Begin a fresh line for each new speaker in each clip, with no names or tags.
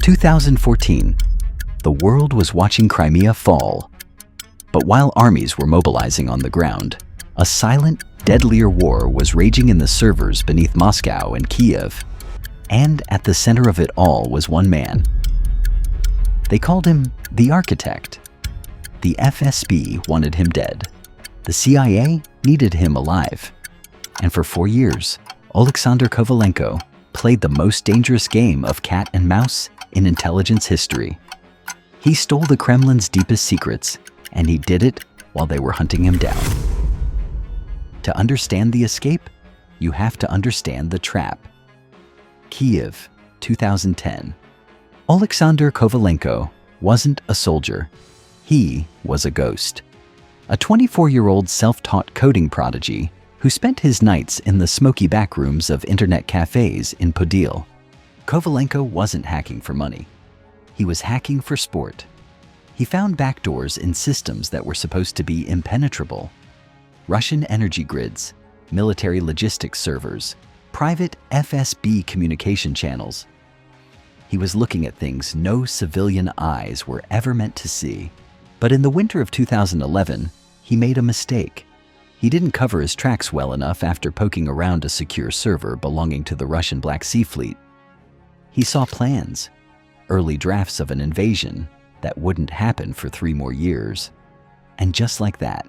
2014. The world was watching Crimea fall. But while armies were mobilizing on the ground, a silent, deadlier war was raging in the servers beneath Moscow and Kiev. And at the center of it all was one man. They called him the Architect. The FSB wanted him dead. The CIA needed him alive. And for 4 years, Alexander Kovalenko played the most dangerous game of cat and mouse in intelligence history. He stole the Kremlin's deepest secrets, and he did it while they were hunting him down. To understand the escape, you have to understand the trap. Kiev, 2010. Alexander Kovalenko wasn't a soldier. He was a ghost. A 24-year-old self-taught coding prodigy who spent his nights in the smoky backrooms of internet cafes in Podil. Kovalenko wasn't hacking for money. He was hacking for sport. He found backdoors in systems that were supposed to be impenetrable. Russian energy grids, military logistics servers, private FSB communication channels. He was looking at things no civilian eyes were ever meant to see. But in the winter of 2011, he made a mistake. He didn't cover his tracks well enough after poking around a secure server belonging to the Russian Black Sea Fleet. He saw plans, early drafts of an invasion that wouldn't happen for 3 more years. And just like that,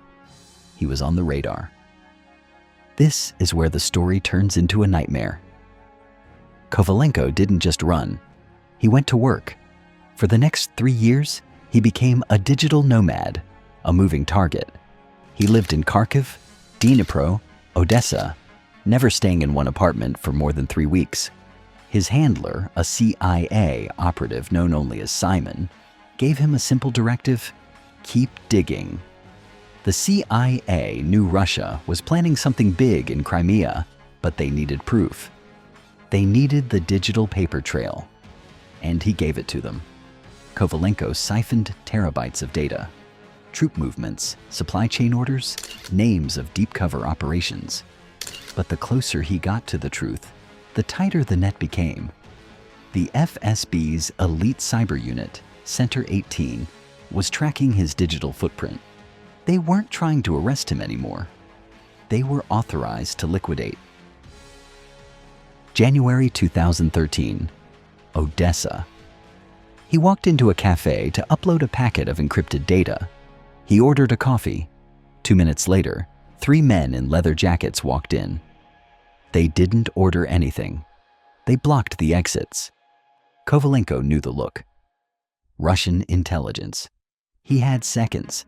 he was on the radar. This is where the story turns into a nightmare. Kovalenko didn't just run. He went to work. For the next 3 years, he became a digital nomad, a moving target. He lived in Kharkiv, Dnipro, Odessa, never staying in one apartment for more than 3 weeks. His handler, a CIA operative known only as Simon, gave him a simple directive: keep digging. The CIA knew Russia was planning something big in Crimea, but they needed proof. They needed the digital paper trail, and he gave it to them. Kovalenko siphoned terabytes of data: troop movements, supply chain orders, names of deep cover operations. But the closer he got to the truth, the tighter the net became. The FSB's elite cyber unit, Center 18, was tracking his digital footprint. They weren't trying to arrest him anymore. They were authorized to liquidate. January 2013, Odessa. He walked into a cafe to upload a packet of encrypted data. He ordered a coffee. 2 minutes later, 3 men in leather jackets walked in. They didn't order anything. They blocked the exits. Kovalenko knew the look. Russian intelligence. He had seconds.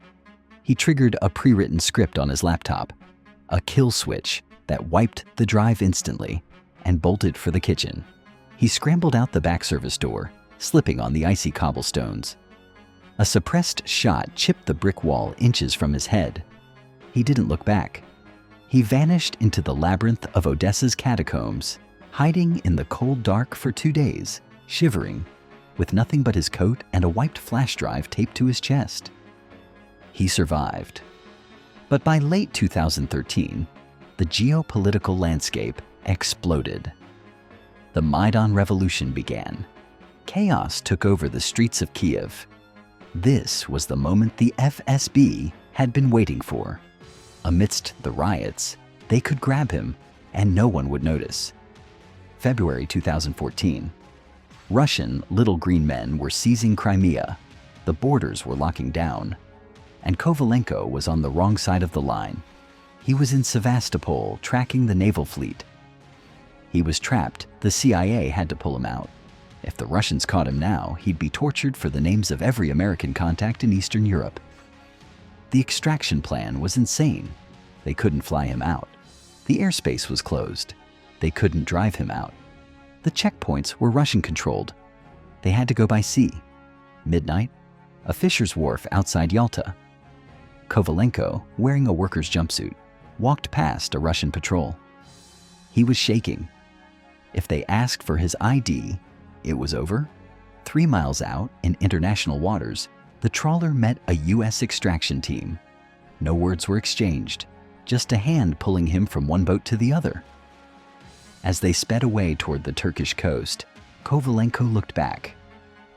He triggered a pre-written script on his laptop, a kill switch that wiped the drive instantly, and bolted for the kitchen. He scrambled out the back service door, slipping on the icy cobblestones. A suppressed shot chipped the brick wall inches from his head. He didn't look back. He vanished into the labyrinth of Odessa's catacombs, hiding in the cold dark for 2 days, shivering, with nothing but his coat and a wiped flash drive taped to his chest. He survived. But by late 2013, the geopolitical landscape exploded. The Maidan Revolution began. Chaos took over the streets of Kiev. This was the moment the FSB had been waiting for. Amidst the riots, they could grab him, and no one would notice. February 2014. Russian little green men were seizing Crimea. The borders were locking down. And Kovalenko was on the wrong side of the line. He was in Sevastopol, tracking the naval fleet. He was trapped. The CIA had to pull him out. If the Russians caught him now, he'd be tortured for the names of every American contact in Eastern Europe. The extraction plan was insane. They couldn't fly him out. The airspace was closed. They couldn't drive him out. The checkpoints were Russian-controlled. They had to go by sea. Midnight, a fisher's wharf outside Yalta. Kovalenko, wearing a worker's jumpsuit, walked past a Russian patrol. He was shaking. If they asked for his ID, it was over. 3 miles out, in international waters, the trawler met a U.S. extraction team. No words were exchanged, just a hand pulling him from one boat to the other. As they sped away toward the Turkish coast, Kovalenko looked back.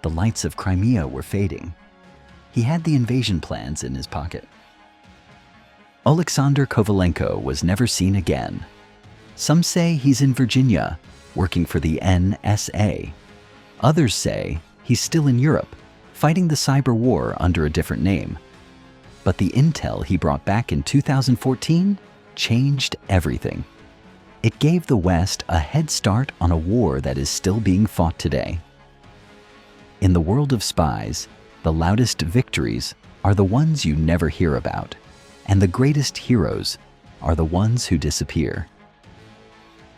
the lights of Crimea were fading. He had the invasion plans in his pocket. Alexander Kovalenko was never seen again. Some say he's in Virginia, working for the NSA. Others say he's still in Europe, fighting the cyber war under a different name. But the intel he brought back in 2014 changed everything. It gave the West a head start on a war that is still being fought today. In the world of spies, the loudest victories are the ones you never hear about, and the greatest heroes are the ones who disappear.